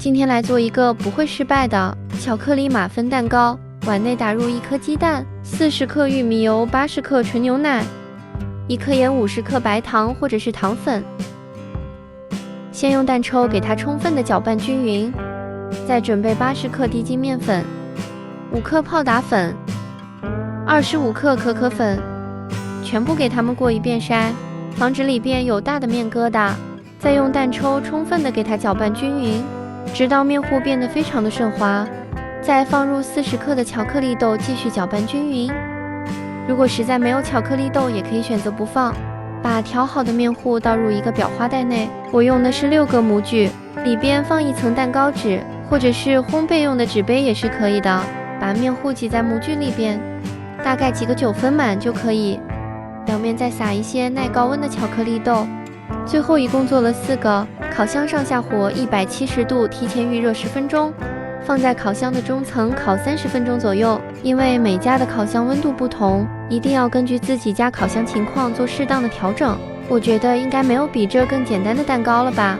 今天来做一个不会失败的巧克力马芬蛋糕。碗内打入1颗鸡蛋、40克玉米油、80克纯牛奶、1颗盐、50克白糖或者是糖粉。先用蛋抽给它充分的搅拌均匀，再准备80克低筋面粉、5克泡打粉、25克可可粉，全部给它们过一遍筛，防止里边有大的面疙瘩。再用蛋抽充分的给它搅拌均匀，直到面糊变得非常的顺滑。再放入40克的巧克力豆，继续搅拌均匀。如果实在没有巧克力豆，也可以选择不放。把调好的面糊倒入一个裱花袋内，我用的是6个模具，里边放1层蛋糕纸，或者是烘焙用的纸杯也是可以的。把面糊挤在模具里边，大概挤个9分满就可以。表面再撒一些耐高温的巧克力豆。最后一共做了4个，烤箱上下火170度，提前预热10分钟。放在烤箱的中层烤30分钟左右，因为每家的烤箱温度不同，一定要根据自己家烤箱情况做适当的调整。我觉得应该没有比这更简单的蛋糕了吧。